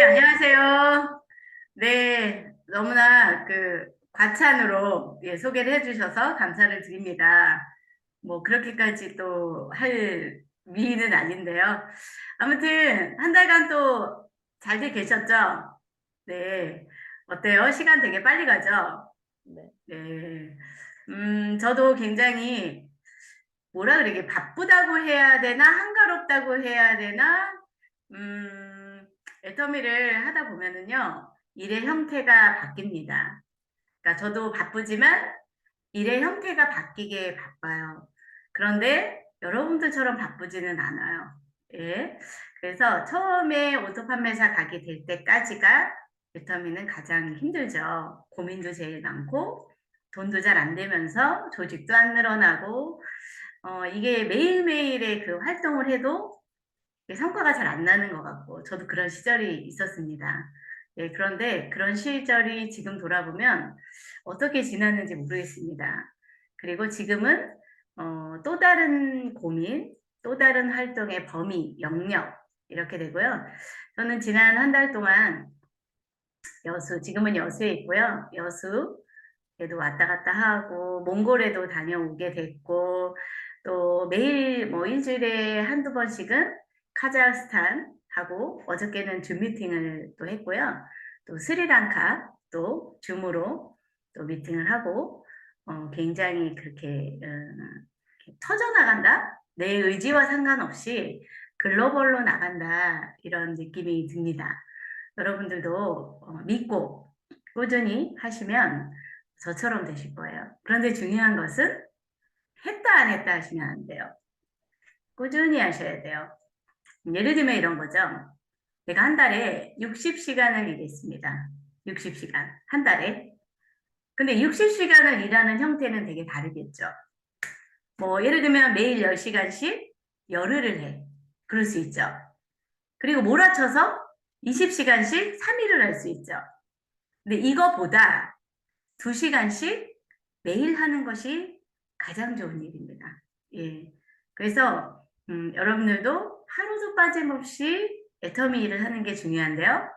안녕하세요. 네, 너무나 과찬으로 소개를 해주셔서 감사를 드립니다. 뭐, 그렇게까지 또 할 미인은 아닌데요. 아무튼, 한 달간 또 잘들 계셨죠? 네. 어때요? 시간 되게 빨리 가죠? 네. 네. 저도 굉장히 뭐라 그러게 바쁘다고 해야 되나 한가롭다고 해야 되나 애터미를 하다 보면은요 일의 형태가 바뀝니다. 그러니까 저도 바쁘지만 일의 형태가 바뀌게 바빠요. 그런데 여러분들처럼 바쁘지는 않아요. 예. 그래서 처음에 오토 판매사 가게 될 때까지가 애터미는 가장 힘들죠. 고민도 제일 많고 돈도 잘 안 되면서 조직도 안 늘어나고 이게 매일매일의 그 활동을 해도 성과가 잘 안 나는 것 같고, 저도 그런 시절이 있었습니다. 예, 그런데 그런 시절이 지금 돌아보면 어떻게 지났는지 모르겠습니다. 그리고 지금은 또 다른 고민, 또 다른 활동의 범위, 영역, 이렇게 되고요. 저는 지난 한 달 동안 지금은 여수에 있고요. 여수에도 왔다 갔다 하고, 몽골에도 다녀오게 됐고, 또 매일 뭐 일주일에 한두 번씩은 카자흐스탄 하고, 어저께는 줌 미팅을 또 했고요. 또 스리랑카 또 줌으로 또 미팅을 하고, 굉장히 이렇게 터져나간다? 내 의지와 상관없이 글로벌로 나간다. 이런 느낌이 듭니다. 여러분들도 믿고 꾸준히 하시면 저처럼 되실 거예요. 그런데 중요한 것은 했다 안 했다 하시면 안 돼요. 꾸준히 하셔야 돼요. 예를 들면 이런 거죠. 내가 한 달에 60시간을 일했습니다. 60시간. 한 달에. 근데 60시간을 일하는 형태는 되게 다르겠죠. 뭐 예를 들면 매일 10시간씩 열흘을 해. 그럴 수 있죠. 그리고 몰아쳐서 20시간씩 3일을 할 수 있죠. 근데 이거보다 2시간씩 매일 하는 것이 가장 좋은 일입니다. 예. 그래서, 여러분들도 하루도 빠짐없이 애터미 일을 하는 게 중요한데요.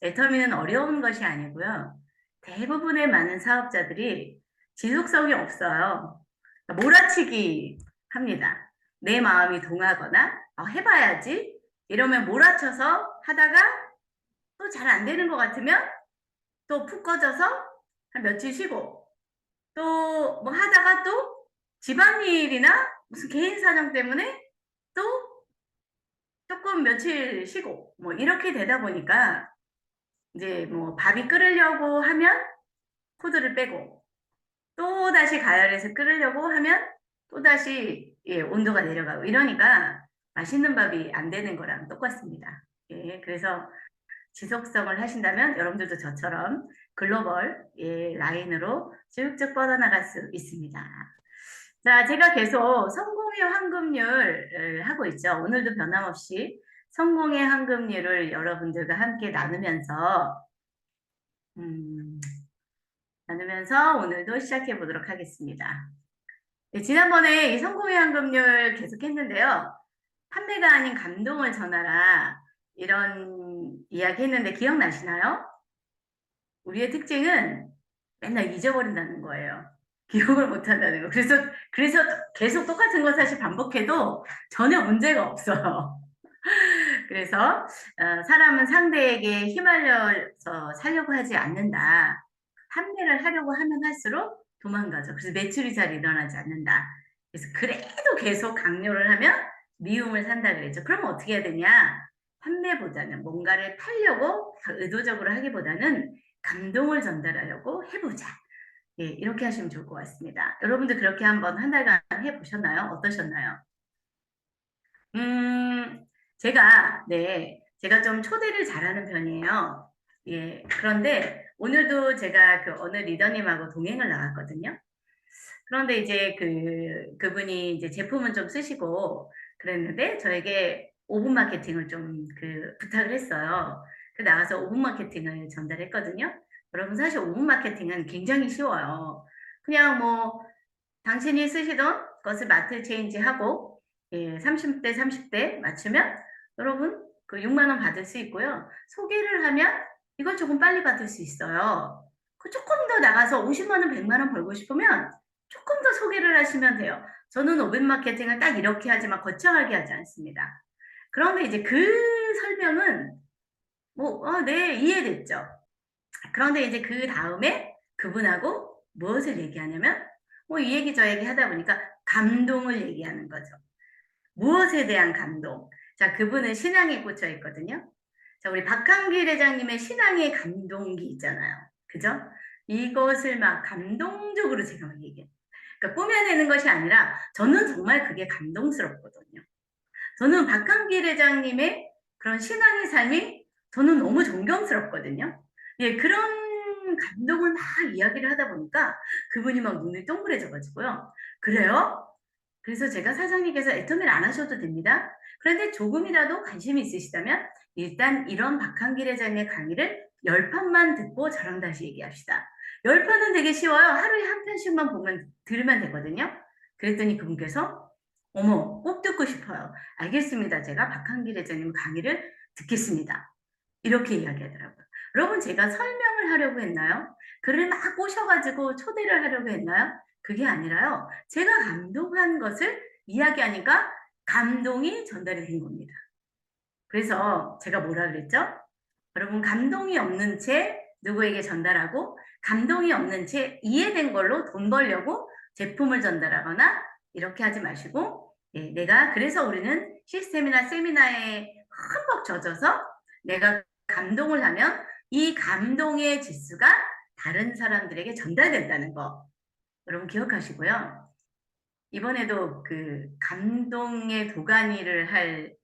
애터미는 어려운 것이 아니고요. 대부분의 많은 사업자들이 지속성이 없어요. 그러니까 몰아치기 합니다. 내 마음이 동하거나, 해봐야지. 이러면 몰아쳐서 하다가 또 잘 안 되는 것 같으면 또 푹 꺼져서 한 며칠 쉬고 또 뭐 하다가 또 집안일이나 무슨 개인 사정 때문에 또 조금 며칠 쉬고 뭐 이렇게 되다 보니까 이제 뭐 밥이 끓으려고 하면 코드를 빼고 또 다시 가열해서 끓으려고 하면 또 다시 온도가 내려가고 이러니까 맛있는 밥이 안 되는 거랑 똑같습니다. 예, 그래서 지속성을 하신다면 여러분들도 저처럼 글로벌 라인으로 쭉쭉 뻗어나갈 수 있습니다. 자, 제가 계속 성공의 황금률을 하고 있죠. 오늘도 변함없이 성공의 황금률을 여러분들과 함께 음, 나누면서 오늘도 시작해 보도록 하겠습니다. 네, 지난번에 이 성공의 황금률 계속 했는데요. 판매가 아닌 감동을 전하라. 이런 이야기 했는데 기억나시나요? 우리의 특징은 맨날 잊어버린다는 거예요. 기억을 못 한다는 거. 그래서 계속 똑같은 거 사실 반복해도 전혀 문제가 없어요. 그래서, 사람은 상대에게 휘말려서 살려고 하지 않는다. 판매를 하려고 하면 할수록 도망가죠. 그래서 매출이 잘 일어나지 않는다. 그래서 그래도 계속 강요를 하면 미움을 산다 그랬죠. 그럼 어떻게 해야 되냐? 판매보다는 뭔가를 팔려고 의도적으로 하기보다는 감동을 전달하려고 해보자. 예, 이렇게 하시면 좋을 것 같습니다. 여러분들 그렇게 한번 한 달간 해보셨나요? 어떠셨나요? 음, 제가 좀 초대를 잘하는 편이에요. 예, 그런데 오늘도 제가 그 어느 리더님하고 동행을 나갔거든요. 그런데 이제 그분이 이제 제품은 좀 쓰시고 그랬는데 저에게 5분 마케팅을 좀 부탁을 했어요. 그 나가서 5분 마케팅을 전달했거든요. 여러분 사실 5분 마케팅은 굉장히 쉬워요. 그냥 뭐 당신이 쓰시던 것을 마트 체인지 하고 예, 30대 30대 맞추면 여러분 그 6만 원 받을 수 있고요. 소개를 하면 이걸 조금 빨리 받을 수 있어요. 그 조금 더 나가서 50만 원, 100만 원 벌고 싶으면 조금 더 소개를 하시면 돼요. 저는 오백 마케팅을 딱 이렇게 하지만 거창하게 하지 않습니다. 그런데 이제 그 설명은 네, 이해됐죠. 그런데 이제 그 다음에 그분하고 무엇을 얘기하냐면 이 얘기 저 얘기 하다 보니까 감동을 얘기하는 거죠. 무엇에 대한 감동? 자, 그분은 신앙에 꽂혀 있거든요. 자, 우리 박한길 회장님의 신앙의 감동기 있잖아요. 그죠? 이것을 막 감동적으로 제가 막 얘기해요. 그러니까 꾸며내는 것이 아니라 저는 정말 그게 감동스럽거든요. 저는 박한길 회장님의 그런 신앙의 삶이 저는 너무 존경스럽거든요. 예, 그런 감동을 막 이야기를 하다 보니까 그분이 막 눈이 동그래져가지고요. 그래요? 그래서 제가 사장님께서 애터미를 안 하셔도 됩니다. 그런데 조금이라도 관심이 있으시다면 일단 이런 박한길 회장의 강의를 10편만 듣고 저랑 다시 얘기합시다. 10편은 되게 쉬워요. 하루에 한 편씩만 들으면 되거든요. 그랬더니 그분께서 어머, 꼭 듣고 싶어요. 알겠습니다. 제가 박한길 회장님 강의를 듣겠습니다. 이렇게 이야기하더라고요. 여러분, 제가 설명을 하려고 했나요? 글을 막 꼬셔가지고 초대를 하려고 했나요? 그게 아니라요. 제가 감동한 것을 이야기하니까 감동이 전달이 된 겁니다. 그래서 제가 뭐라 그랬죠? 여러분, 감동이 없는 채 누구에게 전달하고 감동이 없는 채 이해된 걸로 돈 벌려고 제품을 전달하거나 이렇게 하지 마시고 그래서 우리는 시스템이나 세미나에 흠뻑 젖어서 내가 감동을 하면 이 감동의 지수가 다른 사람들에게 전달된다는 거 여러분 기억하시고요. 이번에도 그 감동의 도가니를 할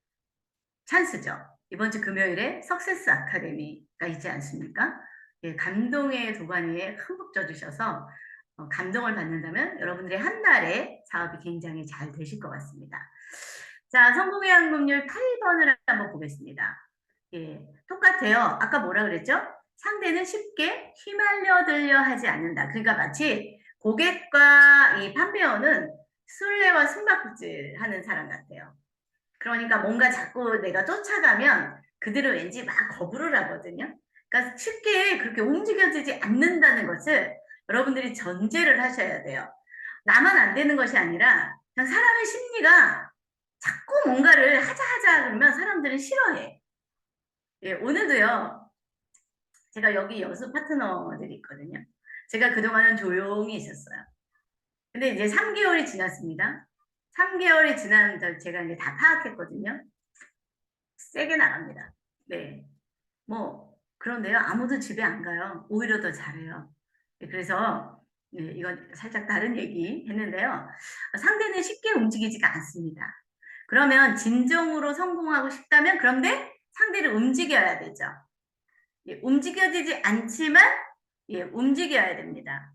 찬스죠. 이번 주 금요일에 석세스 아카데미가 있지 않습니까? 예, 감동의 도가니에 흠뻑 젖으셔서 감동을 받는다면 여러분들의 한 달의 사업이 굉장히 잘 되실 것 같습니다. 자, 성공의 확률 8번을 한번 보겠습니다. 예, 똑같아요. 아까 뭐라 그랬죠? 상대는 쉽게 휘말려들려 하지 않는다. 그러니까 마치 고객과 이 판매원은 술래와 숨바꼭질 하는 사람 같아요. 그러니까 뭔가 자꾸 내가 쫓아가면 그들은 왠지 막 거부를 하거든요. 그러니까 쉽게 그렇게 움직여지지 않는다는 것을 여러분들이 전제를 하셔야 돼요. 나만 안 되는 것이 아니라 그냥 사람의 심리가 자꾸 뭔가를 하자 그러면 사람들은 싫어해. 예, 오늘도요. 제가 여기 여수 파트너들이 있거든요. 제가 그동안은 조용히 있었어요. 근데 이제 3개월이 지났습니다. 3개월이 지난 제가 이제 다 파악했거든요. 세게 나갑니다. 네. 그런데요. 아무도 집에 안 가요. 오히려 더 잘해요. 네, 그래서 이건 살짝 다른 얘기 했는데요. 상대는 쉽게 움직이지가 않습니다. 그러면 진정으로 성공하고 싶다면 그런데 상대를 움직여야 되죠. 움직여지지 않지만 움직여야 됩니다.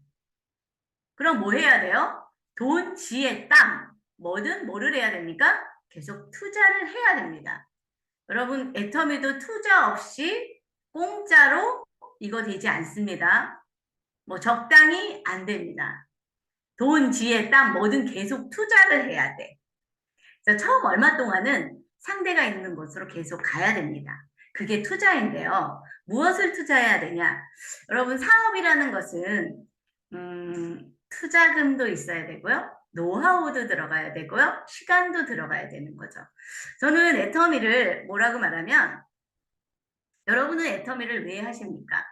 그럼 뭐 해야 돼요? 돈, 지혜, 땀 뭐를 해야 됩니까? 계속 투자를 해야 됩니다. 여러분 애터미도 투자 없이 공짜로 이거 되지 않습니다. 적당히 안 됩니다. 돈, 지혜, 땀 뭐든 계속 투자를 해야 돼. 그래서 처음 얼마 동안은 상대가 있는 곳으로 계속 가야 됩니다. 그게 투자인데요. 무엇을 투자해야 되냐? 여러분 사업이라는 것은 투자금도 있어야 되고요. 노하우도 들어가야 되고요. 시간도 들어가야 되는 거죠. 저는 애터미를 뭐라고 말하면 여러분은 애터미를 왜 하십니까?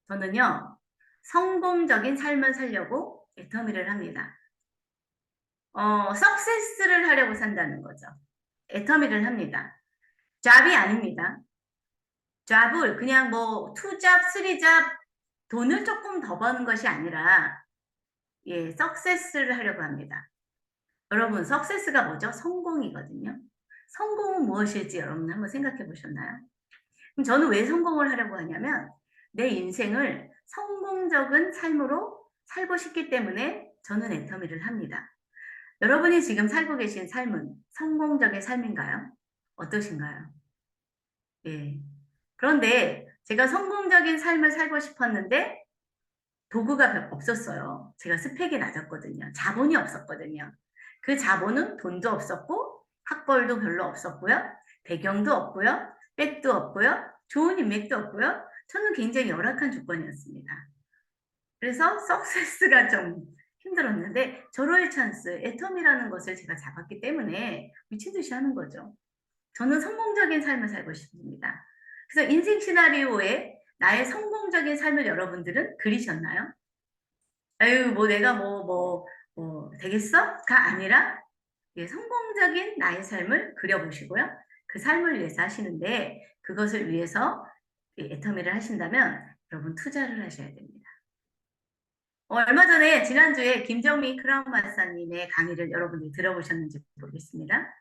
저는요. 성공적인 삶을 살려고 애터미를 합니다. 석세스를 하려고 산다는 거죠. 애터미를 합니다. 잡이 아닙니다. 잡을 그냥 투잡, 쓰리잡 돈을 조금 더 버는 것이 아니라 석세스를 하려고 합니다. 여러분, 석세스가 뭐죠? 성공이거든요. 성공은 무엇일지 여러분 한번 생각해 보셨나요? 그럼 저는 왜 성공을 하려고 하냐면 내 인생을 성공적인 삶으로 살고 싶기 때문에 저는 애터미를 합니다. 여러분이 지금 살고 계신 삶은 성공적인 삶인가요? 어떠신가요? 예. 그런데 제가 성공적인 삶을 살고 싶었는데 도구가 없었어요. 제가 스펙이 낮았거든요. 자본이 없었거든요. 그 자본은 돈도 없었고 학벌도 별로 없었고요. 배경도 없고요. 백도 없고요. 좋은 인맥도 없고요. 저는 굉장히 열악한 조건이었습니다. 그래서 석세스가 좀 힘들었는데 절호의 찬스, 애텀이라는 것을 제가 잡았기 때문에 미친 듯이 하는 거죠. 저는 성공적인 삶을 살고 싶습니다. 그래서 인생 시나리오에 나의 성공적인 삶을 여러분들은 그리셨나요? 아유, 뭐 내가 되겠어?가 아니라 예, 성공적인 나의 삶을 그려보시고요. 그 삶을 위해서 하시는데 그것을 위해서 애터미를 하신다면 여러분 투자를 하셔야 됩니다. 얼마 전에 지난주에 김정민 크라운 마사님의 강의를 여러분들이 들어보셨는지 모르겠습니다.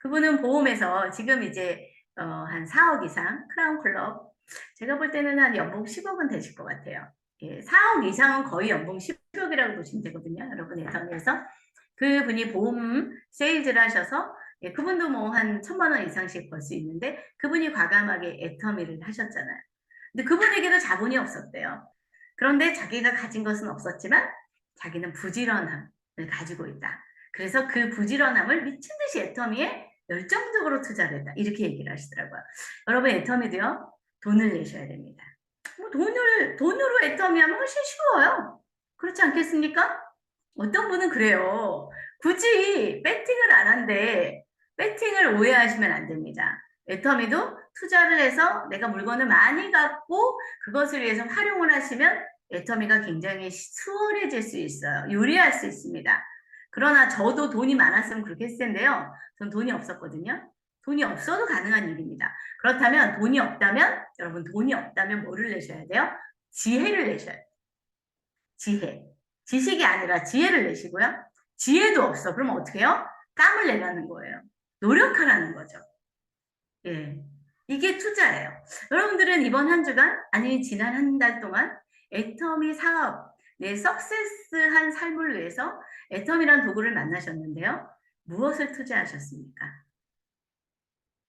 그분은 보험에서 지금 이제 한 4억 이상 크라운 클럽 제가 볼 때는 한 연봉 10억은 되실 것 같아요. 예, 4억 이상은 거의 연봉 10억이라고 보시면 되거든요. 여러분의 애터미에서 그분이 보험 세일즈를 하셔서 예, 그분도 뭐 한 1,000만 원 이상씩 벌 수 있는데 그분이 과감하게 애터미를 하셨잖아요. 근데 그분에게도 자본이 없었대요. 그런데 자기가 가진 것은 없었지만 자기는 부지런함을 가지고 있다. 그래서 그 부지런함을 미친 듯이 애터미에 열정적으로 투자를 했다. 이렇게 얘기를 하시더라고요. 여러분 애터미도요. 돈을 내셔야 됩니다. 뭐 돈으로 애터미 하면 훨씬 쉬워요. 그렇지 않겠습니까? 어떤 분은 그래요. 굳이 배팅을 안 한데 배팅을 오해하시면 안 됩니다. 애터미도 투자를 해서 내가 물건을 많이 갖고 그것을 위해서 활용을 하시면 애터미가 굉장히 수월해질 수 있어요. 유리할 수 있습니다. 그러나 저도 돈이 많았으면 그렇게 했을 텐데요. 전 돈이 없었거든요. 돈이 없어도 가능한 일입니다. 그렇다면 돈이 없다면 여러분 돈이 없다면 뭐를 내셔야 돼요? 지혜를 내셔야 돼요. 지혜. 지식이 아니라 지혜를 내시고요. 지혜도 없어. 그러면 어떻게 해요? 땀을 내라는 거예요. 노력하라는 거죠. 예. 이게 투자예요. 여러분들은 이번 한 주간, 아니, 지난 한 달 동안 애터미 사업, 내 석세스한 삶을 위해서 애터미란 도구를 만나셨는데요. 무엇을 투자하셨습니까?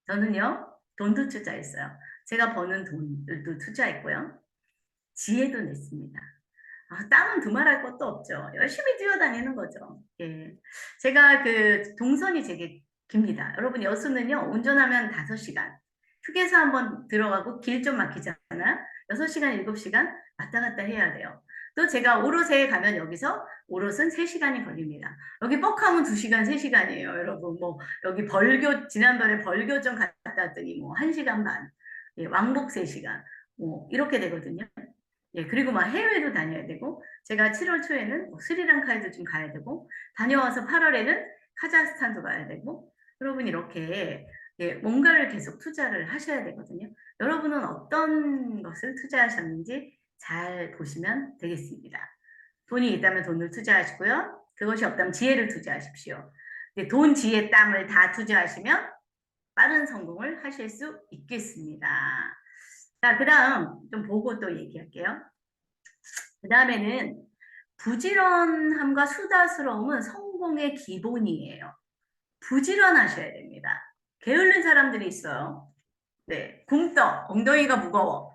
저는요, 돈도 투자했어요. 제가 버는 돈도 투자했고요. 지혜도 냈습니다. 땀은 두말할 것도 없죠. 열심히 뛰어다니는 거죠. 예. 제가 그 동선이 되게 깁니다. 여러분 여수는요, 운전하면 5시간. 휴게소 한번 들어가고 길 좀 막히잖아. 6시간, 7시간 왔다 갔다 해야 돼요. 또 제가 오롯에 가면 여기서 오롯은 3시간이 걸립니다. 여기 뻑하면 2시간, 3시간이에요. 여러분 뭐 여기 지난번에 벌교점 갔다 왔더니 뭐 1시간 반. 예, 왕복 3시간. 뭐 이렇게 되거든요. 예, 그리고 막 해외도 다녀야 되고, 제가 7월 초에는 뭐 스리랑카에도 좀 가야 되고, 다녀와서 8월에는 카자흐스탄도 가야 되고, 여러분 이렇게 예, 뭔가를 계속 투자를 하셔야 되거든요. 여러분은 어떤 것을 투자하셨는지 잘 보시면 되겠습니다. 돈이 있다면 돈을 투자하시고요. 그것이 없다면 지혜를 투자하십시오. 돈, 지혜, 땀을 다 투자하시면 빠른 성공을 하실 수 있겠습니다. 자, 그 다음 좀 보고 또 얘기할게요. 그 다음에는 부지런함과 수다스러움은 성공의 기본이에요. 부지런하셔야 됩니다. 게으른 사람들이 있어요. 네, 굼떠, 엉덩이가 무거워.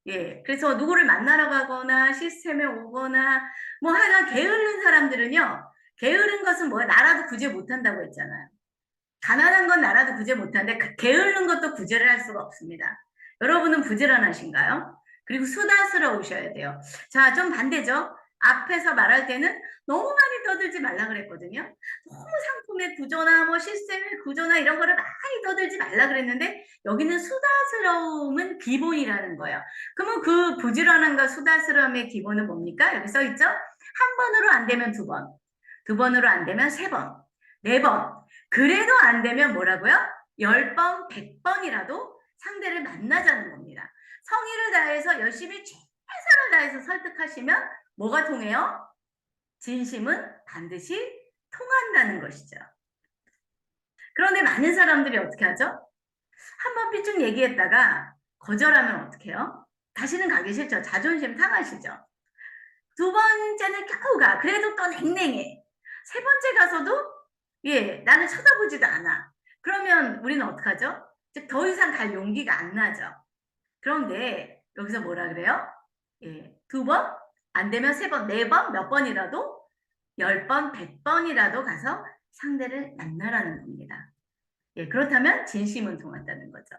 예, 그래서 누구를 만나러 가거나 시스템에 오거나 뭐 하여간 게으른 사람들은요. 게으른 것은 뭐야? 나라도 구제 못한다고 했잖아요. 가난한 건 나라도 구제 못하는데 게으른 것도 구제를 할 수가 없습니다. 여러분은 부지런하신가요? 그리고 수다스러우셔야 돼요. 자, 좀 반대죠. 앞에서 말할 때는 너무 많이 떠들지 말라 그랬거든요. 너무 상품의 구조나 뭐 시스템의 구조나 이런 거를 많이 떠들지 말라 그랬는데 여기는 수다스러움은 기본이라는 거예요. 그러면 그 부지런함과 수다스러움의 기본은 뭡니까? 여기 써 있죠? 한 번으로 안 되면 2번, 2번으로 안 되면 3번, 4번, 그래도 안 되면 뭐라고요? 10번, 100번이라도 상대를 만나자는 겁니다. 성의를 다해서 열심히 최선을 다해서 설득하시면 뭐가 통해요? 진심은 반드시 통한다는 것이죠. 그런데 많은 사람들이 어떻게 하죠? 한 번 삐쭉 얘기했다가 거절하면 어떻게 해요? 다시는 가기 싫죠. 자존심 상하시죠. 2번째는 겨우 가. 그래도 또 냉랭해. 3번째 가서도 예, 나는 쳐다보지도 않아. 그러면 우리는 어떡하죠? 즉, 더 이상 갈 용기가 안 나죠. 그런데 여기서 뭐라 그래요? 예, 2번, 안 되면 3번, 4번, 몇 번이라도 10번, 100번이라도 가서 상대를 만나라는 겁니다. 예, 그렇다면 진심은 통한다는 거죠.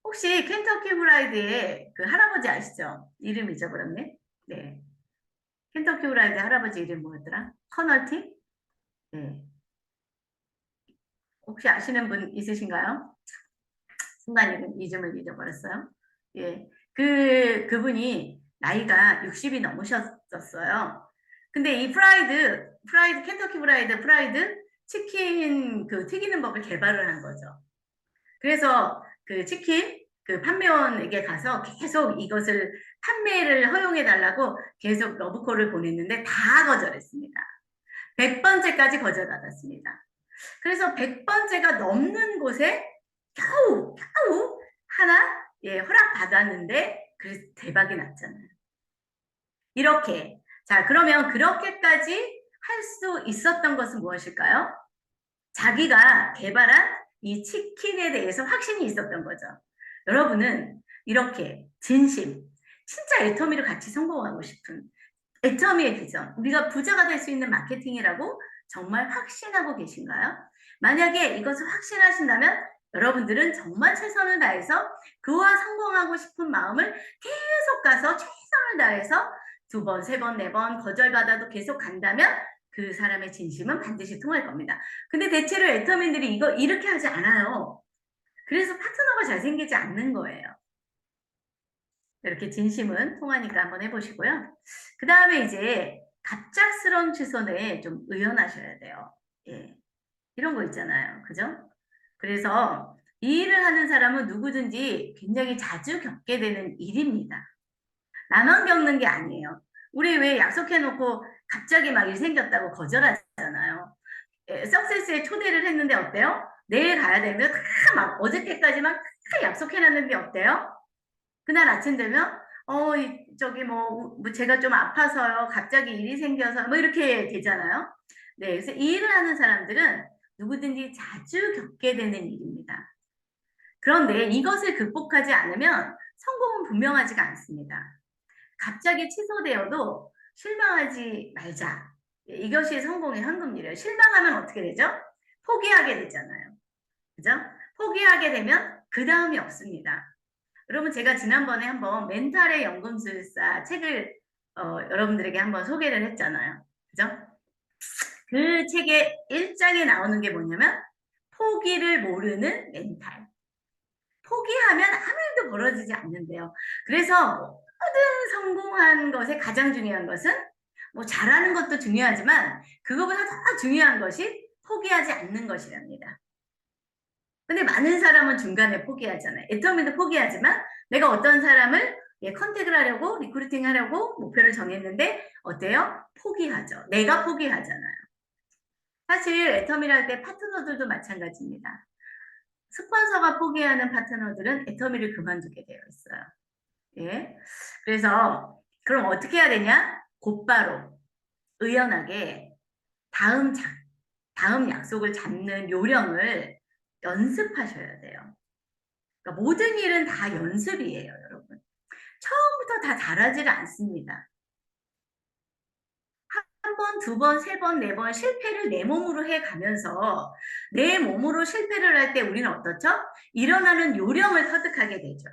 혹시 켄터키 프라이드의 그 할아버지 아시죠? 이름 잊어버렸네. 네. 켄터키 프라이드 할아버지 이름 뭐였더라? 커널티? 네. 혹시 아시는 분 있으신가요? 순간 이름을 잊어버렸어요. 예. 그분이 나이가 60이 넘으셨었어요. 근데 이 켄터키 프라이드 치킨 그 튀기는 법을 개발을 한 거죠. 그래서 그 치킨 그 판매원에게 가서 계속 이것을 판매를 허용해 달라고 계속 러브콜을 보냈는데 다 거절했습니다. 100번째까지 거절받았습니다. 그래서 100번째가 넘는 곳에 겨우 하나 예, 허락받았는데 그래서 대박이 났잖아요. 이렇게 자 그러면 그렇게까지 할 수 있었던 것은 무엇일까요? 자기가 개발한 이 치킨에 대해서 확신이 있었던 거죠. 여러분은 이렇게 진심, 진짜 애터미를 같이 성공하고 싶은 애터미의 비전, 우리가 부자가 될 수 있는 마케팅이라고 정말 확신하고 계신가요? 만약에 이것을 확신하신다면 여러분들은 정말 최선을 다해서 그와 성공하고 싶은 마음을 계속 가서 최선을 다해서 두 번, 세 번, 네 번 거절받아도 계속 간다면 그 사람의 진심은 반드시 통할 겁니다. 근데 대체로 애터민들이 이거 이렇게 하지 않아요. 그래서 파트너가 잘 생기지 않는 거예요. 이렇게 진심은 통하니까 한번 해보시고요. 그 다음에 이제 갑작스러운 취소에 좀 의연하셔야 돼요. 예. 이런 거 있잖아요. 그죠? 그래서 이 일을 하는 사람은 누구든지 굉장히 자주 겪게 되는 일입니다. 나만 겪는 게 아니에요. 우리 왜 약속해놓고 갑자기 막 일 생겼다고 거절하잖아요. 예, 석세스에 초대를 했는데 어때요? 내일 가야 되는데 다 막 어저께까지만 다 약속해놨는데 어때요? 그날 아침 되면 저기 뭐 제가 좀 아파서요. 갑자기 일이 생겨서 뭐 이렇게 되잖아요. 네, 그래서 이 일을 하는 사람들은 누구든지 자주 겪게 되는 일입니다. 그런데 이것을 극복하지 않으면 성공은 분명하지가 않습니다. 갑자기 취소되어도 실망하지 말자. 이것이 성공의 황금률이에요. 실망하면 어떻게 되죠? 포기하게 되잖아요. 그죠? 포기하게 되면 그 다음이 없습니다. 여러분 제가 지난번에 한번 멘탈의 연금술사 책을 여러분들에게 한번 소개를 했잖아요. 그죠? 그 책의 1장에 나오는 게 뭐냐면 포기를 모르는 멘탈. 포기하면 아무 일도 벌어지지 않는데요. 그래서 모든 성공한 것에 가장 중요한 것은 뭐 잘하는 것도 중요하지만 그거보다 더 중요한 것이 포기하지 않는 것이랍니다. 근데 많은 사람은 중간에 포기하잖아요. 애터미도 포기하지만 내가 어떤 사람을 컨택을 하려고 리크루팅 하려고 목표를 정했는데 어때요? 포기하죠. 내가 포기하잖아요. 사실 애터미를 할 때 파트너들도 마찬가지입니다. 스폰서가 포기하는 파트너들은 애터미를 그만두게 되어 있어요. 예. 그래서 그럼 어떻게 해야 되냐? 곧바로 의연하게 다음 다음 약속을 잡는 요령을 연습하셔야 돼요. 그러니까 모든 일은 다 연습이에요, 여러분. 처음부터 다 잘하지를 않습니다. 한 번, 두 번, 세 번, 네 번 실패를 내 몸으로 해가면서 내 몸으로 실패를 할 때 우리는 어떻죠? 일어나는 요령을 터득하게 되죠.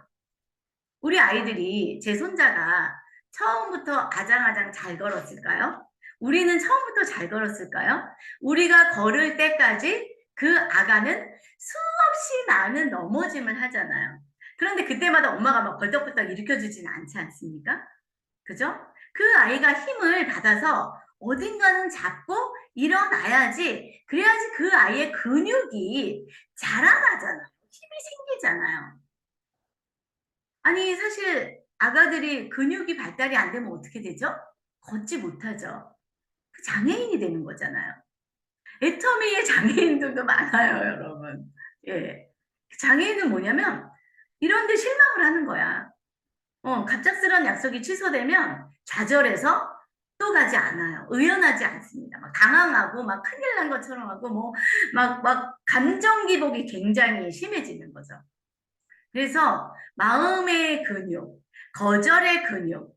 우리 아이들이 제 손자가 처음부터 아장아장 잘 걸었을까요? 우리는 처음부터 잘 걸었을까요? 우리가 걸을 때까지 그 아가는 수없이 많은 넘어짐을 하잖아요. 그런데 그때마다 엄마가 막 벌떡벌떡 일으켜주지는 않지 않습니까? 그죠? 그 아이가 힘을 받아서 어딘가는 잡고 일어나야지, 그래야지 그 아이의 근육이 자라나잖아요. 힘이 생기잖아요. 아니, 사실 아가들이 근육이 발달이 안 되면 어떻게 되죠? 걷지 못하죠. 그 장애인이 되는 거잖아요. 애터미의 장애인들도 많아요, 여러분. 예. 장애인은 뭐냐면 이런 데 실망을 하는 거야. 갑작스러운 약속이 취소되면 좌절해서 또 가지 않아요. 의연하지 않습니다. 막 당황하고 막 큰일 난 것처럼 하고 뭐 막 감정 기복이 굉장히 심해지는 거죠. 그래서 마음의 근육, 거절의 근육,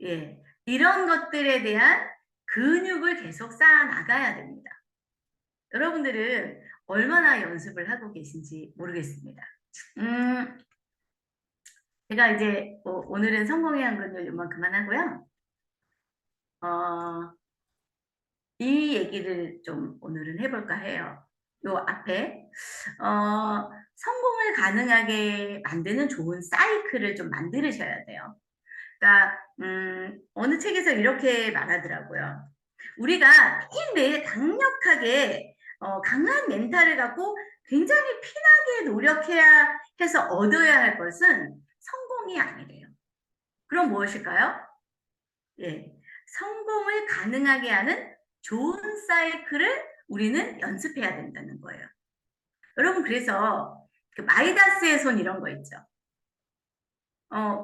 예, 이런 것들에 대한 근육을 계속 쌓아 나가야 됩니다. 여러분들은 얼마나 연습을 하고 계신지 모르겠습니다. 음, 제가 이제 오늘은 성공의 한근을 요만큼만 하고요. 어, 이 얘기를 좀 오늘은 해볼까 해요. 요 앞에 성공을 가능하게 만드는 좋은 사이클을 좀 만들으셔야 돼요. 그러니까 어느 책에서 이렇게 말하더라고요. 우리가 매일매일 강력하게 강한 멘탈을 갖고 굉장히 피나게 노력해야 해서 얻어야 할 것은 성공이 아니래요. 그럼 무엇일까요? 예, 성공을 가능하게 하는 좋은 사이클을 우리는 연습해야 된다는 거예요. 여러분, 그래서 그 마이다스의 손 이런 거 있죠.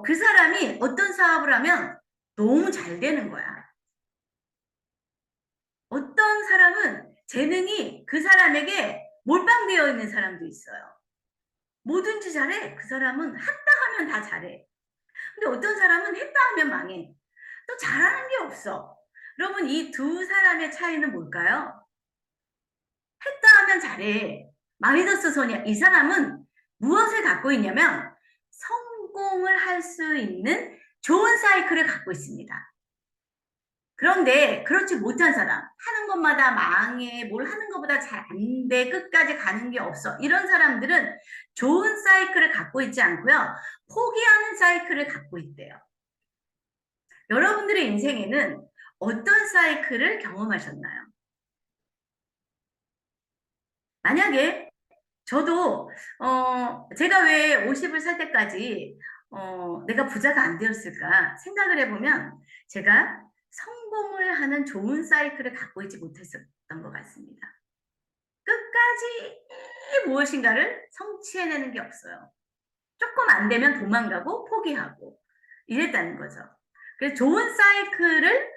그 사람이 어떤 사업을 하면 너무 잘 되는 거야. 어떤 사람은 재능이 그 사람에게 몰빵되어 있는 사람도 있어요. 뭐든지 잘해. 그 사람은 했다 하면 다 잘해. 근데 어떤 사람은 했다 하면 망해. 또 잘하는 게 없어. 여러분, 이 두 사람의 차이는 뭘까요? 했다 하면 잘해. 마이더스 소니아. 이 사람은 무엇을 갖고 있냐면 성공을 할 수 있는 좋은 사이클을 갖고 있습니다. 그런데 그렇지 못한 사람, 하는 것마다 망해, 뭘 하는 것보다 잘 안 돼, 끝까지 가는 게 없어. 이런 사람들은 좋은 사이클을 갖고 있지 않고요. 포기하는 사이클을 갖고 있대요. 여러분들의 인생에는 어떤 사이클을 경험하셨나요? 만약에 저도 제가 왜 50을 살 때까지 내가 부자가 안 되었을까 생각을 해보면 제가 성공을 하는 좋은 사이클을 갖고 있지 못했었던 것 같습니다. 끝까지 무엇인가를 성취해내는 게 없어요. 조금 안 되면 도망가고 포기하고 이랬다는 거죠. 그래서 좋은 사이클을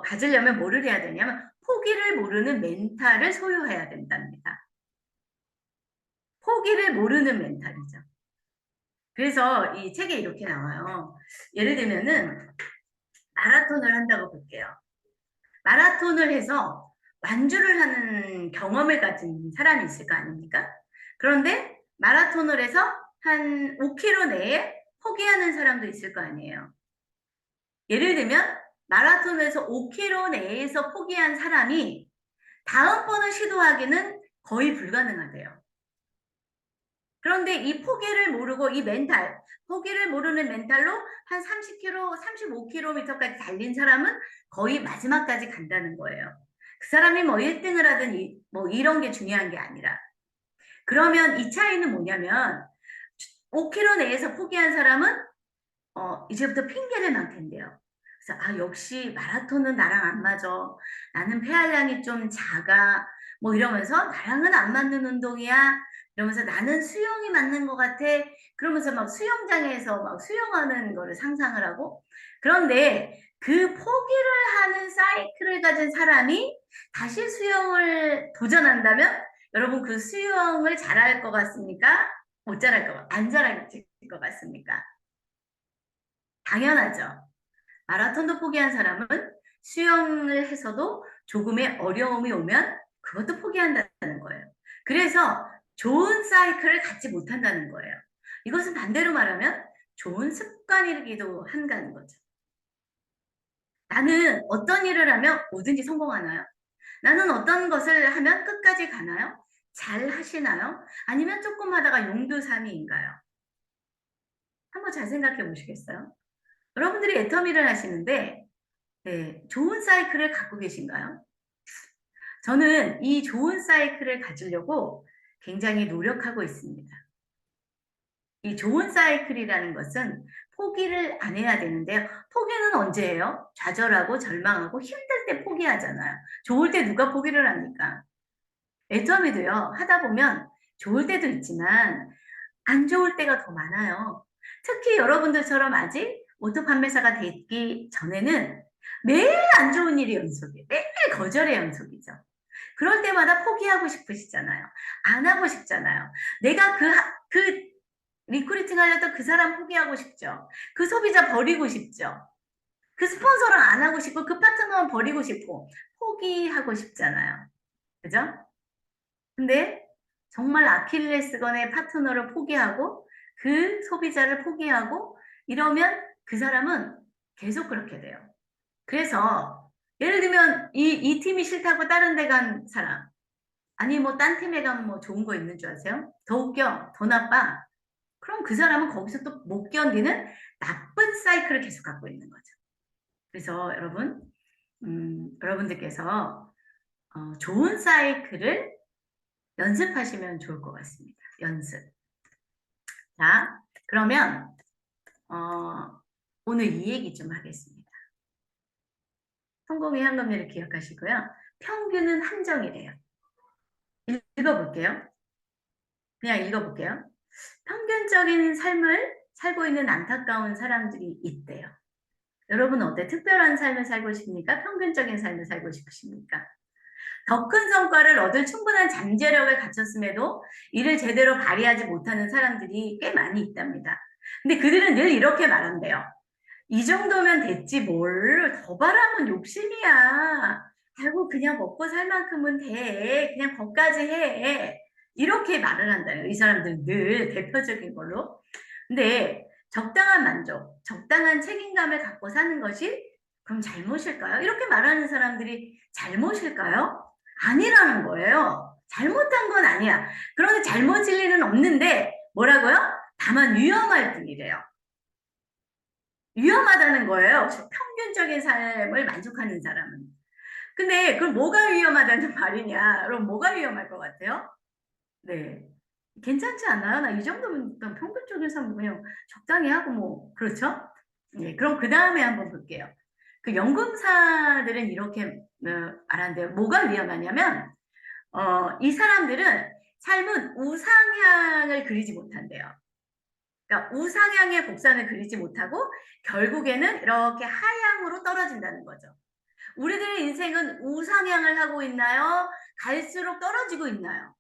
가지려면 뭐를 해야 되냐면 포기를 모르는 멘탈을 소유해야 된답니다. 포기를 모르는 멘탈이죠. 그래서 이 책에 이렇게 나와요. 예를 들면은 마라톤을 한다고 볼게요. 마라톤을 해서 완주를 하는 경험을 가진 사람이 있을 거 아닙니까? 그런데 마라톤을 해서 한 5km 내에 포기하는 사람도 있을 거 아니에요. 예를 들면 마라톤에서 5km 내에서 포기한 사람이 다음번을 시도하기는 거의 불가능하대요. 그런데 이 포기를 모르고 이 멘탈, 포기를 모르는 멘탈로 한 30km, 35km까지 달린 사람은 거의 마지막까지 간다는 거예요. 그 사람이 뭐 1등을 하든 뭐 이런 게 중요한 게 아니라. 그러면 이 차이는 뭐냐면 5km 내에서 포기한 사람은 이제부터 핑계를 만 텐데요. 그래서 역시 마라톤은 나랑 안 맞아. 나는 폐활량이 좀 작아. 뭐 이러면서 나랑은 안 맞는 운동이야. 이러면서 나는 수영이 맞는 것 같아. 그러면서 막 수영장에서 막 수영하는 거를 상상을 하고. 그런데 그 포기를 하는 사이클을 가진 사람이 다시 수영을 도전한다면 여러분 그 수영을 잘할 것 같습니까? 못 잘할 것, 안 잘할 것 같습니까? 당연하죠. 마라톤도 포기한 사람은 수영을 해서도 조금의 어려움이 오면 그것도 포기한다는 거예요. 그래서 좋은 사이클을 갖지 못한다는 거예요. 이것은 반대로 말하면 좋은 습관이기도 한다는 거죠. 나는 어떤 일을 하면 뭐든지 성공하나요? 나는 어떤 것을 하면 끝까지 가나요? 잘 하시나요? 아니면 조금 하다가 용두사미인가요? 한번 잘 생각해 보시겠어요? 여러분들이 애터미를 하시는데 네, 좋은 사이클을 갖고 계신가요? 저는 이 좋은 사이클을 가지려고 굉장히 노력하고 있습니다. 이 좋은 사이클이라는 것은 포기를 안 해야 되는데요. 포기는 언제 해요? 좌절하고 절망하고 힘들 때 포기하잖아요. 좋을 때 누가 포기를 합니까? 애터미도요. 하다 보면 좋을 때도 있지만 안 좋을 때가 더 많아요. 특히 여러분들처럼 아직 오토 판매사가 되기 전에는 매일 안 좋은 일이 연속이에요. 매일 거절의 연속이죠. 그럴 때마다 포기하고 싶으시잖아요. 안 하고 싶잖아요. 내가 그 리크루팅 하려던 그 사람 포기하고 싶죠. 그 소비자 버리고 싶죠. 그 스폰서를 안 하고 싶고 그 파트너는 버리고 싶고 포기하고 싶잖아요. 그죠? 근데 정말 아킬레스건의 파트너를 포기하고 그 소비자를 포기하고 이러면 그 사람은 계속 그렇게 돼요. 그래서 예를 들면 이 팀이 싫다고 다른 데 간 사람, 아니 뭐 딴 팀에 가면 뭐 좋은 거 있는 줄 아세요? 더 웃겨, 더 나빠. 그럼 그 사람은 거기서 또 못 견디는 나쁜 사이클을 계속 갖고 있는 거죠. 그래서 여러분, 여러분들께서 좋은 사이클을 연습하시면 좋을 것 같습니다. 연습. 자, 그러면 오늘 이 얘기 좀 하겠습니다. 성공의 현금률을 기억하시고요. 평균은 함정이래요. 읽어볼게요. 그냥 읽어볼게요. 평균적인 삶을 살고 있는 안타까운 사람들이 있대요. 여러분 어때? 특별한 삶을 살고 싶습니까? 평균적인 삶을 살고 싶으십니까? 더 큰 성과를 얻을 충분한 잠재력을 갖췄음에도 이를 제대로 발휘하지 못하는 사람들이 꽤 많이 있답니다. 근데 그들은 늘 이렇게 말한대요. 이 정도면 됐지 뭘 더 바라면 욕심이야. 아이고 그냥 먹고 살 만큼은 돼. 그냥 거기까지 해. 이렇게 말을 한다요. 이 사람들은 늘 대표적인 걸로. 근데 적당한 만족, 적당한 책임감을 갖고 사는 것이 그럼 잘못일까요? 이렇게 말하는 사람들이 잘못일까요? 아니라는 거예요. 잘못한 건 아니야. 그런데 잘못일 일은 없는데 뭐라고요? 다만 위험할 뿐이래요. 위험하다는 거예요. 평균적인 삶을 만족하는 사람은. 근데 그럼 뭐가 위험하다는 말이냐? 그럼 뭐가 위험할 것 같아요? 네. 괜찮지 않아요? 나 이 정도면 평균적인 삶 그냥 적당히 하고 뭐 그렇죠? 네. 그럼 그 다음에 한번 볼게요. 그 연금사들은 이렇게 말한대요. 뭐가 위험하냐면 이 사람들은 삶은 우상향을 그리지 못한대요. 그러니까 우상향의 곡선을 그리지 못하고 결국에는 이렇게 하향으로 떨어진다는 거죠. 우리들의 인생은 우상향을 하고 있나요? 갈수록 떨어지고 있나요?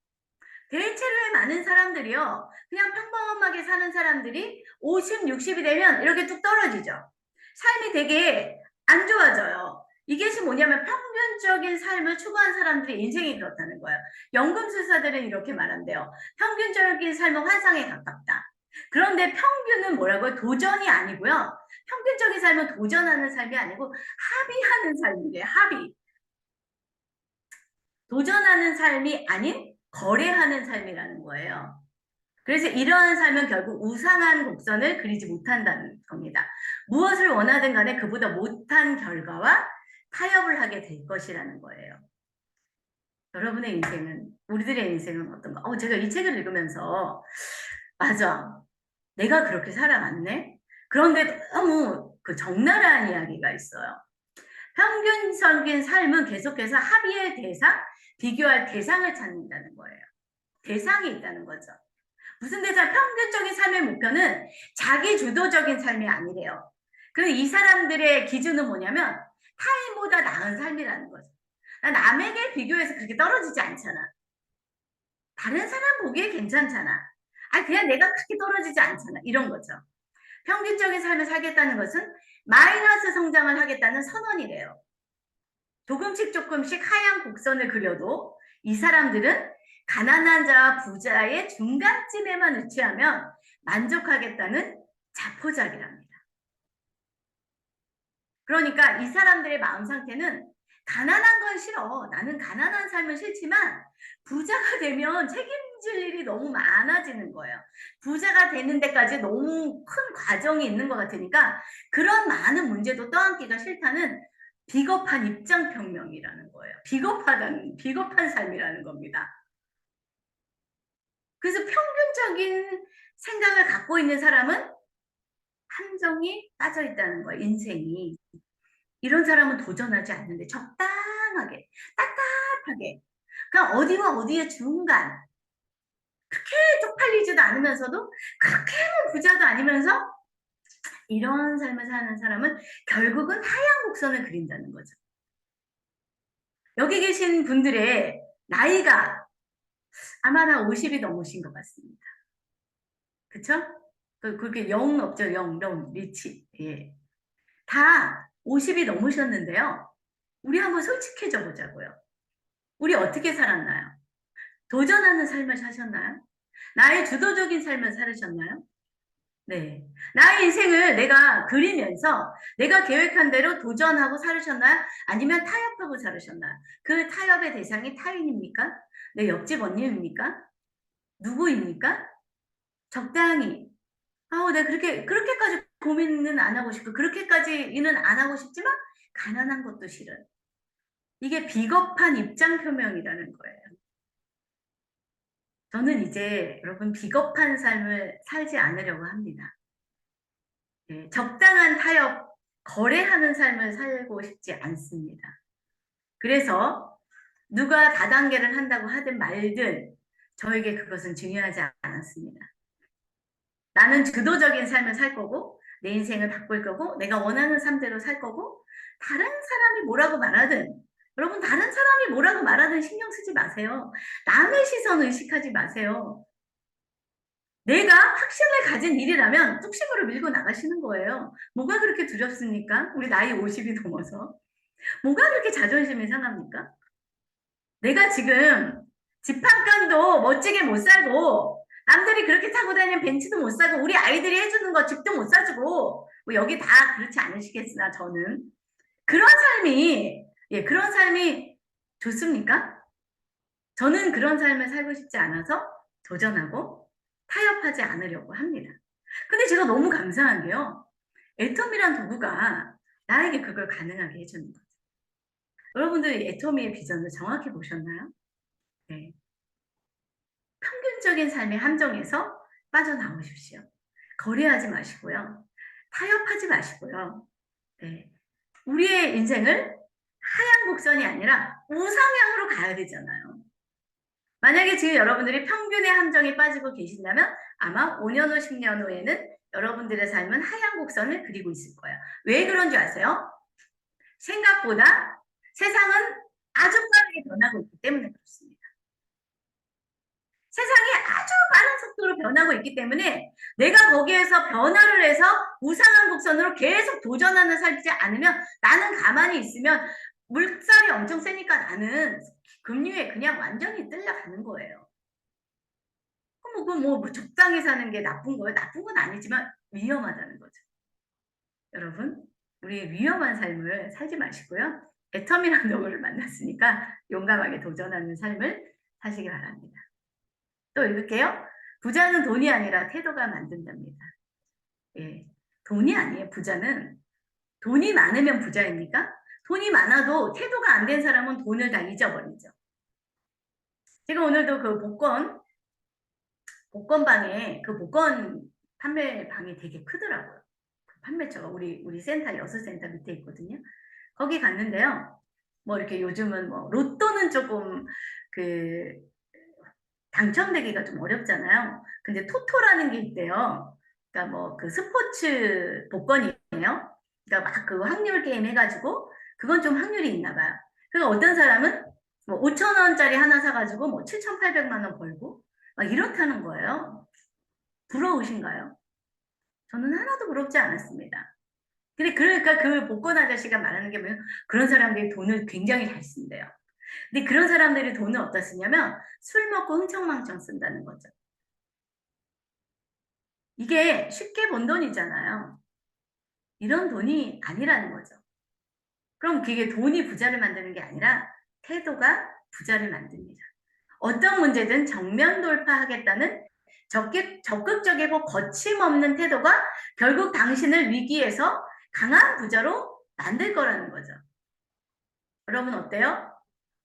대체로의 많은 사람들이요. 그냥 평범하게 사는 사람들이 50, 60이 되면 이렇게 뚝 떨어지죠. 삶이 되게 안 좋아져요. 이것이 뭐냐면 평균적인 삶을 추구한 사람들의 인생이 그렇다는 거예요. 연금술사들은 이렇게 말한대요. 평균적인 삶은 환상에 가깝다. 그런데 평균은 뭐라고요? 도전이 아니고요. 평균적인 삶은 도전하는 삶이 아니고 합의하는 삶이래요. 합의. 도전하는 삶이 아닌 거래하는 삶이라는 거예요. 그래서 이러한 삶은 결국 우상한 곡선을 그리지 못한다는 겁니다. 무엇을 원하든 간에 그보다 못한 결과와 타협을 하게 될 것이라는 거예요. 여러분의 인생은, 우리들의 인생은 어떤가? 제가 이 책을 읽으면서 맞아. 내가 그렇게 살아왔네? 그런데 너무 그 적나라한 이야기가 있어요. 평균적인 삶은 계속해서 합의의 대상, 비교할 대상을 찾는다는 거예요. 대상이 있다는 거죠. 무슨 대상? 평균적인 삶의 목표는 자기 주도적인 삶이 아니래요. 그럼 이 사람들의 기준은 뭐냐면 타인보다 나은 삶이라는 거죠. 남에게 비교해서 그렇게 떨어지지 않잖아. 다른 사람 보기에 괜찮잖아. 그냥 내가 그렇게 떨어지지 않잖아. 이런 거죠. 평균적인 삶을 살겠다는 것은 마이너스 성장을 하겠다는 선언이래요. 조금씩 조금씩 하향 곡선을 그려도 이 사람들은 가난한 자와 부자의 중간쯤에만 위치하면 만족하겠다는 자포자기랍니다. 그러니까 이 사람들의 마음 상태는 가난한 건 싫어. 나는 가난한 삶은 싫지만 부자가 되면 책임질 일이 너무 많아지는 거예요. 부자가 되는 데까지 너무 큰 과정이 있는 것 같으니까 그런 많은 문제도 떠안기가 싫다는 비겁한 입장표명이라는 거예요. 비겁한 삶이라는 겁니다. 그래서 평균적인 생각을 갖고 있는 사람은 함정이 빠져 있다는 거예요. 인생이. 이런 사람은 도전하지 않는데 적당하게, 따뜻하게, 그냥 어디와 어디의 중간, 그렇게 쪽팔리지도 않으면서도 그렇게 부자도 아니면서 이런 삶을 사는 사람은 결국은 하향 곡선을 그린다는 거죠. 여기 계신 분들의 나이가 아마 다 50이 넘으신 것 같습니다. 그쵸? 그렇게 영 없죠. 영, 리치. 예. 다 50이 넘으셨는데요. 우리 한번 솔직해져 보자고요. 우리 어떻게 살았나요? 도전하는 삶을 사셨나요? 나의 주도적인 삶을 살으셨나요? 네. 나의 인생을 내가 그리면서 내가 계획한 대로 도전하고 살으셨나요? 아니면 타협하고 살으셨나요? 그 타협의 대상이 타인입니까? 내 옆집 언니입니까? 누구입니까? 적당히. 내가 그렇게까지 고민은 안 하고 싶고, 그렇게까지는 안 하고 싶지만, 가난한 것도 싫은. 이게 비겁한 입장 표명이라는 거예요. 저는 이제 여러분 비겁한 삶을 살지 않으려고 합니다. 네, 적당한 타협, 거래하는 삶을 살고 싶지 않습니다. 그래서 누가 다단계를 한다고 하든 말든 저에게 그것은 중요하지 않았습니다. 나는 주도적인 삶을 살 거고 내 인생을 바꿀 거고 내가 원하는 삶대로 살 거고 다른 사람이 뭐라고 말하든 여러분 다른 사람이 뭐라고 말하든 신경 쓰지 마세요. 남의 시선 의식하지 마세요. 내가 확신을 가진 일이라면 뚝심으로 밀고 나가시는 거예요. 뭐가 그렇게 두렵습니까? 우리 나이 50이 넘어서. 뭐가 그렇게 자존심이 상합니까? 내가 지금 집 한 칸도 멋지게 못 살고 남들이 그렇게 타고 다니는 벤츠도 못 사고 우리 아이들이 해주는 거 집도 못 사주고 뭐 여기 다 그렇지 않으시겠으나 저는 그런 삶이 좋습니까? 저는 그런 삶을 살고 싶지 않아서 도전하고 타협하지 않으려고 합니다. 근데 제가 너무 감사한 게요. 애텀이란 도구가 나에게 그걸 가능하게 해주는 거죠. 여러분들 애터미의 비전을 정확히 보셨나요? 네. 평균적인 삶의 함정에서 빠져나오십시오. 거래하지 마시고요. 타협하지 마시고요. 네. 우리의 인생을 하향 곡선이 아니라 우상향으로 가야 되잖아요. 만약에 지금 여러분들이 평균의 함정에 빠지고 계신다면 아마 5년 후, 10년 후에는 여러분들의 삶은 하향 곡선을 그리고 있을 거예요. 왜 그런 줄 아세요? 생각보다 세상은 아주 빠르게 변하고 있기 때문에 그렇습니다. 세상이 아주 빠른 속도로 변하고 있기 때문에 내가 거기에서 변화를 해서 우상한 곡선으로 계속 도전하는 살지 않으면 나는 가만히 있으면 물살이 엄청 세니까 나는 금리에 그냥 완전히 끌려가는 거예요. 그럼 뭐 적당히 사는 게 나쁜 거예요? 나쁜 건 아니지만 위험하다는 거죠. 여러분, 우리 위험한 삶을 살지 마시고요. 애텀이라는 놈을 만났으니까 용감하게 도전하는 삶을 사시기 바랍니다. 또 읽을게요. 부자는 돈이 아니라 태도가 만든답니다. 예, 돈이 아니에요. 부자는 돈이 많으면 부자입니까? 돈이 많아도 태도가 안 된 사람은 돈을 다 잊어버리죠. 제가 오늘도 그 복권방에 그 복권 판매방이 되게 크더라고요. 그 판매처가 우리 센터 여수센터 밑에 있거든요. 거기 갔는데요. 뭐 이렇게 요즘은 뭐 로또는 조금 그 당첨되기가 좀 어렵잖아요. 근데 토토라는 게 있대요. 그러니까 뭐 그 스포츠 복권이에요. 그러니까 막 그 확률 게임 해가지고 그건 좀 확률이 있나 봐요. 그러니까 어떤 사람은 뭐 5천 원짜리 하나 사가지고 뭐 7,800만 원 벌고 막 이렇다는 거예요. 부러우신가요? 저는 하나도 부럽지 않았습니다. 근데 그러니까 그 복권 아저씨가 말하는 게 뭐냐면 그런 사람들이 돈을 굉장히 잘 쓴대요. 근데 그런 사람들이 돈을 어디다 쓰냐면 술 먹고 흥청망청 쓴다는 거죠. 이게 쉽게 번 돈이잖아요. 이런 돈이 아니라는 거죠. 그럼 그게 돈이 부자를 만드는 게 아니라 태도가 부자를 만듭니다. 어떤 문제든 정면 돌파하겠다는 적극적이고 거침없는 태도가 결국 당신을 위기에서 강한 부자로 만들 거라는 거죠. 여러분 어때요?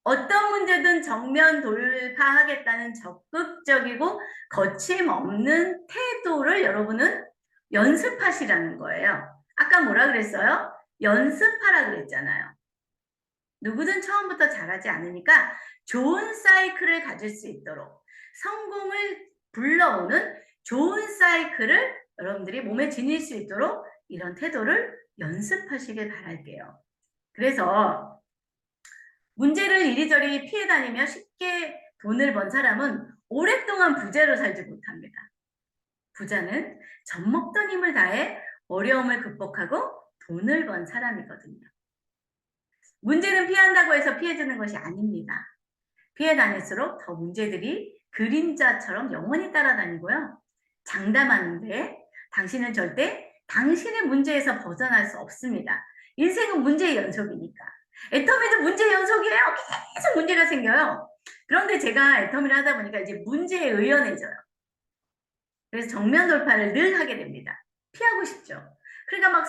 어떤 문제든 정면 돌파하겠다는 적극적이고 거침없는 태도를 여러분은 연습하시라는 거예요. 아까 뭐라 그랬어요? 연습하라 그랬잖아요. 누구든 처음부터 잘하지 않으니까 좋은 사이클을 가질 수 있도록 성공을 불러오는 좋은 사이클을 여러분들이 몸에 지닐 수 있도록 이런 태도를 연습하시길 바랄게요. 그래서 문제를 이리저리 피해 다니며 쉽게 돈을 번 사람은 오랫동안 부자로 살지 못합니다. 부자는 젖먹던 힘을 다해 어려움을 극복하고 돈을 번 사람이거든요. 문제는 피한다고 해서 피해주는 것이 아닙니다. 피해 다닐수록 더 문제들이 그림자처럼 영원히 따라다니고요. 장담하는데 당신은 절대 당신의 문제에서 벗어날 수 없습니다. 인생은 문제의 연속이니까. 애터미도 문제의 연속이에요. 계속 문제가 생겨요. 그런데 제가 애터미를 하다 보니까 이제 문제에 의연해져요. 그래서 정면 돌파를 늘 하게 됩니다. 피하고 싶죠. 그러니까 막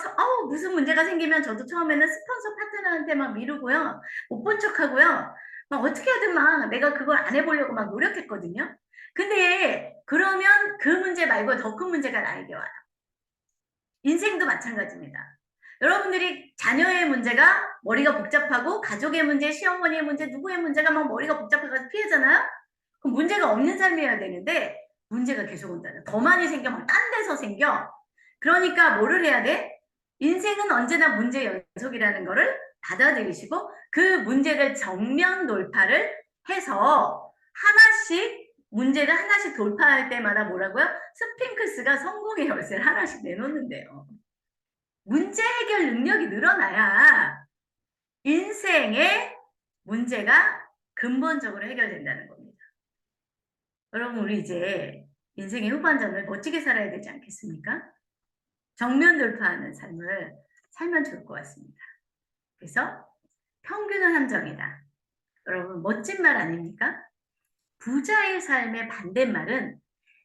무슨 문제가 생기면 저도 처음에는 스폰서 파트너한테 막 미루고요. 못 본 척하고요. 막 어떻게 하든 막 내가 그걸 안 해보려고 막 노력했거든요. 근데 그러면 그 문제 말고 더 큰 문제가 나에게 와요. 인생도 마찬가지입니다. 여러분들이 자녀의 문제가 머리가 복잡하고 가족의 문제, 시어머니의 문제, 누구의 문제가 막 머리가 복잡해서 피하잖아요? 그럼 문제가 없는 삶이어야 되는데 문제가 계속 온다는. 더 많이 생겨, 막 딴 데서 생겨. 그러니까 뭐를 해야 돼? 인생은 언제나 문제 연속이라는 거를 받아들이시고 그 문제를 정면 돌파를 해서 하나씩 문제를 하나씩 돌파할 때마다 뭐라고요? 스핑크스가 성공의 열쇠를 하나씩 내놓는데요. 문제 해결 능력이 늘어나야 인생의 문제가 근본적으로 해결된다는 겁니다. 여러분, 우리 이제 인생의 후반전을 멋지게 살아야 되지 않겠습니까? 정면 돌파하는 삶을 살면 좋을 것 같습니다. 그래서 평균은 함정이다. 여러분, 멋진 말 아닙니까? 부자의 삶의 반대말은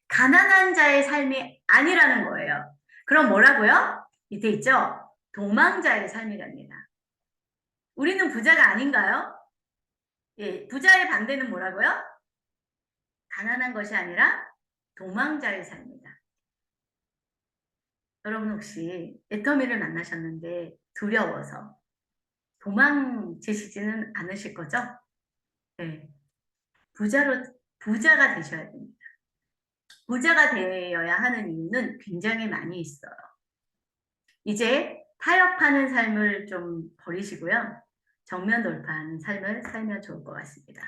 가난한 자의 삶이 아니라는 거예요. 그럼 뭐라고요? 밑에 있죠? 도망자의 삶이랍니다. 우리는 부자가 아닌가요? 예, 부자의 반대는 뭐라고요? 가난한 것이 아니라 도망자의 삶이다. 여러분 혹시 애터미를 만나셨는데 두려워서 도망치시지는 않으실 거죠? 네. 부자가 되셔야 됩니다. 부자가 되어야 하는 이유는 굉장히 많이 있어요. 이제 타협하는 삶을 좀 버리시고요. 정면 돌파하는 삶을 살면 좋을 것 같습니다.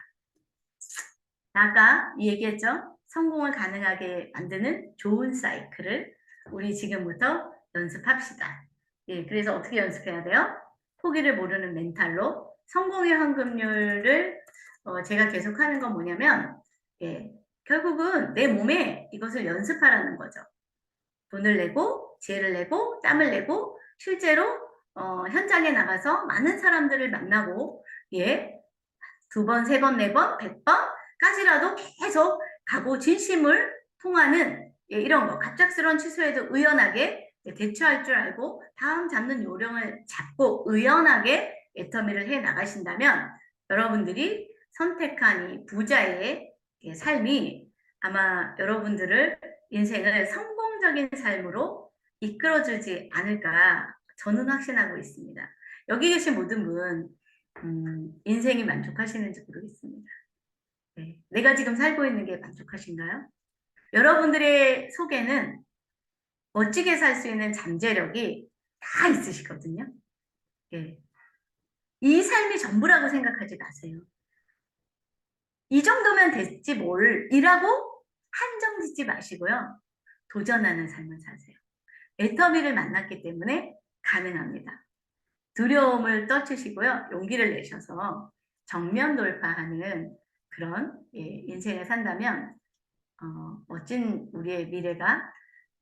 아까 얘기했죠? 성공을 가능하게 만드는 좋은 사이클을 우리 지금부터 연습합시다. 예, 그래서 어떻게 연습해야 돼요? 포기를 모르는 멘탈로 성공의 황금률을 제가 계속 하는 건 뭐냐면 예, 결국은 내 몸에 이것을 연습하라는 거죠. 돈을 내고 지혜를 내고 땀을 내고 실제로 현장에 나가서 많은 사람들을 만나고 예, 2번, 3번, 4번, 100번까지라도 계속 가고 진심을 통하는 예, 이런 거 갑작스러운 취소에도 의연하게 예, 대처할 줄 알고 다음 잡는 요령을 잡고 의연하게 애터미를 해 나가신다면 여러분들이 선택한 이 부자의 예, 삶이 아마 여러분들을 인생을 성공적인 삶으로 이끌어주지 않을까 저는 확신하고 있습니다. 여기 계신 모든 분 인생이 만족하시는지 모르겠습니다. 네. 내가 지금 살고 있는 게 만족하신가요? 여러분들의 속에는 멋지게 살 수 있는 잠재력이 다 있으시거든요. 네. 이 삶이 전부라고 생각하지 마세요. 이 정도면 됐지 뭘 이라고 한정 짓지 마시고요. 도전하는 삶을 사세요. 애터미를 만났기 때문에 가능합니다. 두려움을 떨치시고요. 용기를 내셔서 정면 돌파하는 그런 예, 인생을 산다면 멋진 우리의 미래가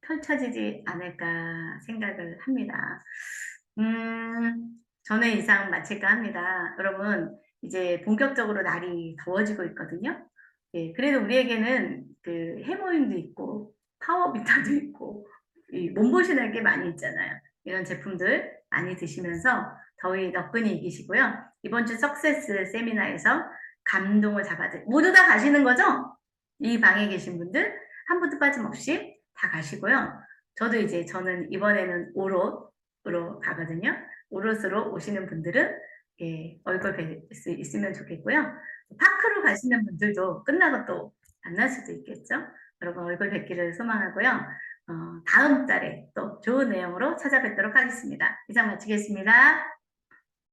펼쳐지지 않을까 생각을 합니다. 저는 이상 마칠까 합니다. 여러분 이제 본격적으로 날이 더워지고 있거든요. 예, 그래도 우리에게는 그 해모임도 있고 파워비타도 있고 이 몸보신할 게 많이 있잖아요. 이런 제품들 많이 드시면서 더위 너끈히 이기시고요. 이번 주 석세스 세미나에서 감동을 잡아들 모두 다 가시는 거죠? 이 방에 계신 분들 한 분도 빠짐없이 다 가시고요. 저는 이번에는 오롯으로 가거든요. 오롯으로 오시는 분들은 예, 얼굴 뵐 수 있으면 좋겠고요. 파크로 가시는 분들도 끝나고 또 만날 수도 있겠죠. 여러분 얼굴 뵙기를 소망하고요. 다음 달에 또 좋은 내용으로 찾아뵙도록 하겠습니다. 이상 마치겠습니다.